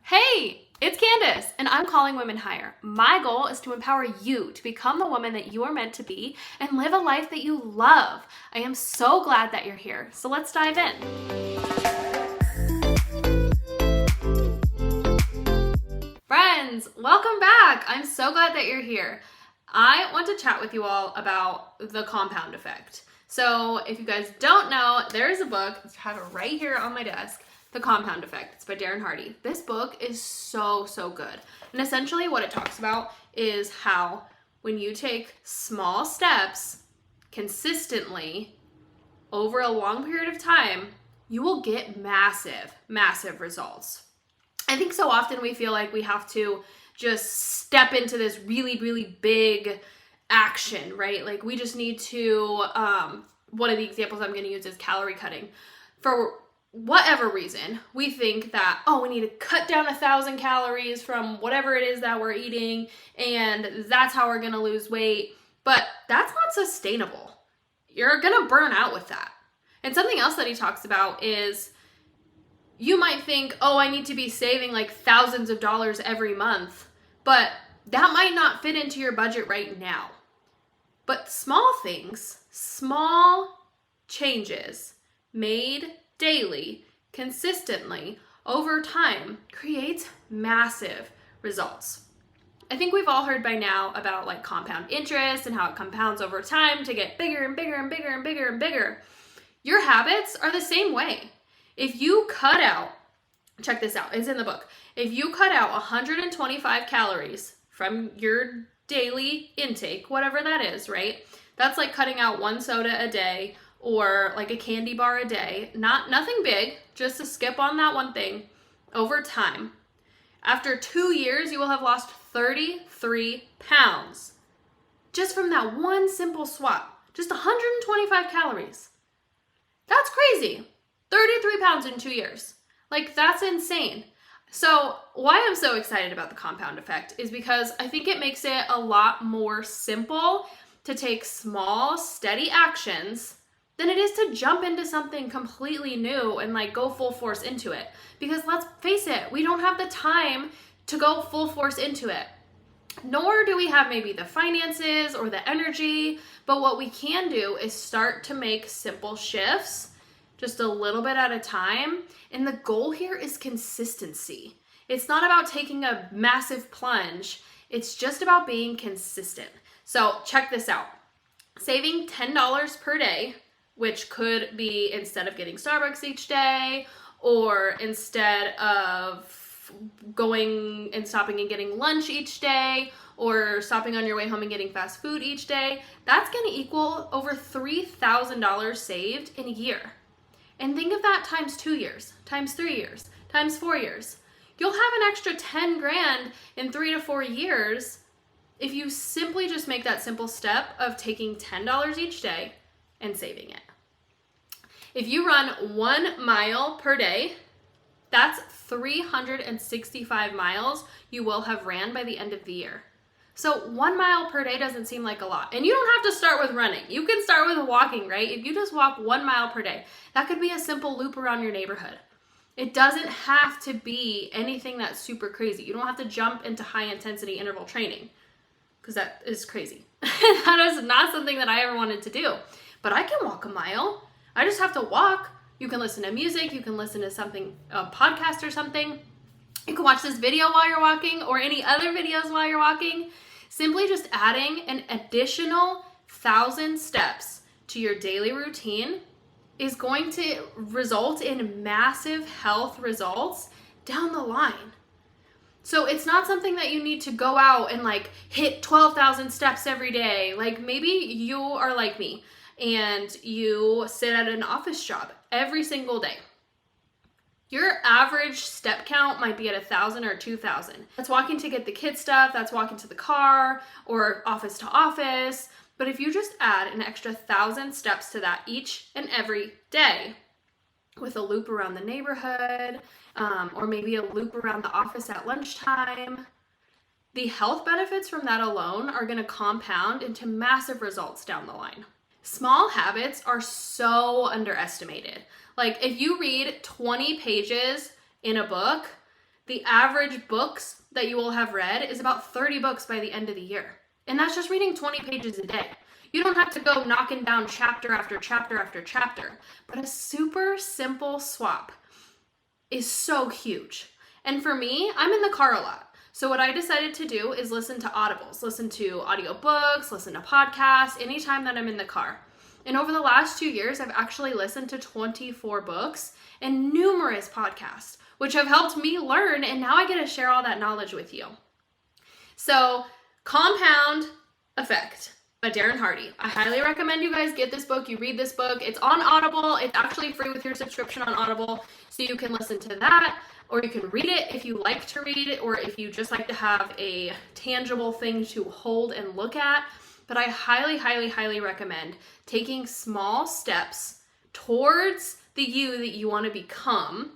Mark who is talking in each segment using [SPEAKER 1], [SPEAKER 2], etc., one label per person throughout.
[SPEAKER 1] Hey, it's Candace, and I'm calling women higher. My goal is to empower you to become the woman that you are meant to be and live a life that you love. I am so glad that you're here, so let's dive in. Friends, welcome back. I'm so glad that you're here. I want to chat with you all about the compound effect. So if you guys don't know, there is a book, I have it right here on my desk, The Compound Effect. It's by Darren Hardy. This book is so good. And essentially what it talks about is how when you take small steps consistently over a long period of time, you will get massive results. I think so often we feel like we have to just step into this really big action, right? Like we just need to, one of the examples I'm going to use is calorie cutting. For whatever reason, we think that, we need to cut down 1,000 calories from whatever it is that we're eating, and that's how we're going to lose weight. But that's not sustainable. You're going to burn out with that. And something else that he talks about is you might think, I need to be saving like thousands of dollars every month, but that might not fit into your budget right now. But small things, small changes made daily, consistently, over time, creates massive results. I think we've all heard by now about like compound interest and how it compounds over time to get bigger and bigger and bigger and bigger and bigger. Your habits are the same way. If you cut out, check this out, it's in the book. If you cut out 125 calories from your daily intake, whatever that is, right? That's like cutting out one soda a day or like a candy bar a day. Nothing big, just to skip on that one thing over time. After 2 years, you will have lost 33 pounds just from that one simple swap. Just 125 calories. That's crazy. 33 pounds in 2 years. Like, that's insane. So why I'm so excited about the compound effect is because I think it makes it a lot more simple to take small, steady actions than it is to jump into something completely new and like go full force into it. Because let's face it, we don't have the time to go full force into it. Nor do we have maybe the finances or the energy, but what we can do is start to make simple shifts just a little bit at a time. And the goal here is consistency. It's not about taking a massive plunge. It's just about being consistent. So check this out. Saving $10 per day, which could be instead of getting Starbucks each day, or instead of going and stopping and getting lunch each day, or stopping on your way home and getting fast food each day, that's gonna equal over $3,000 saved in a year. And think of that times 2 years, times 3 years, times 4 years. You'll have an extra 10 grand in 3 to 4 years if you simply just make that simple step of taking $10 each day and saving it. If you run 1 mile per day, that's 365 miles you will have ran by the end of the year. So 1 mile per day doesn't seem like a lot. And you don't have to start with running. You can start with walking, right? If you just walk 1 mile per day, that could be a simple loop around your neighborhood. It doesn't have to be anything that's super crazy. You don't have to jump into high intensity interval training because that is crazy. That is not something that I ever wanted to do. But I can walk a mile. I just have to walk. You can listen to music. You can listen to something, a podcast or something. You can watch this video while you're walking or any other videos while you're walking. Simply just adding an additional 1,000 steps to your daily routine is going to result in massive health results down the line. So it's not something that you need to go out and like hit 12,000 steps every day. Like maybe you are like me and you sit at an office job every single day. Your average step count might be at 1,000 or 2,000. That's walking to get the kids stuff, that's walking to the car or office to office. But if you just add an extra 1,000 steps to that each and every day with a loop around the neighborhood, or maybe a loop around the office at lunchtime, the health benefits from that alone are going to compound into massive results down the line. Small habits are so underestimated. Like if you read 20 pages in a book, the average books that you will have read is about 30 books by the end of the year. And that's just reading 20 pages a day. You don't have to go knocking down chapter after chapter after chapter, but a super simple swap is so huge. And for me, I'm in the car a lot. So what I decided to do is listen to audibles, listen to audiobooks, listen to podcasts, anytime that I'm in the car. And over the last 2 years, I've actually listened to 24 books and numerous podcasts, which have helped me learn, and now I get to share all that knowledge with you. So, Compound Effect by Darren Hardy. I highly recommend you guys get this book, you read this book. It's on Audible. It's actually free with your subscription on Audible, so you can listen to that, or you can read it if you like to read it, or if you just like to have a tangible thing to hold and look at. But I highly, highly, highly recommend taking small steps towards the you that you want to become.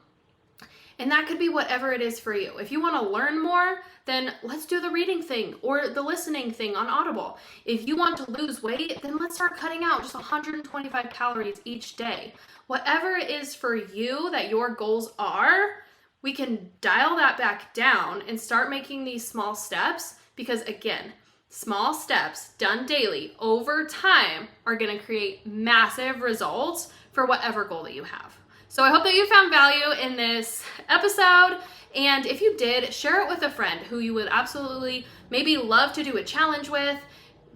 [SPEAKER 1] And that could be whatever it is for you. If you want to learn more, then let's do the reading thing or the listening thing on Audible. If you want to lose weight, then let's start cutting out just 125 calories each day. Whatever it is for you that your goals are, we can dial that back down and start making these small steps, because again, small steps done daily over time are going to create massive results for whatever goal that you have. So I hope that you found value in this episode. And if you did, share it with a friend who you would absolutely maybe love to do a challenge with,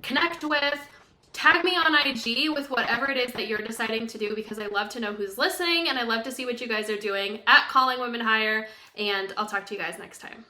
[SPEAKER 1] connect with. Tag me on IG with whatever it is that you're deciding to do, because I love to know who's listening and I love to see what you guys are doing at Calling Women Higher. And I'll talk to you guys next time.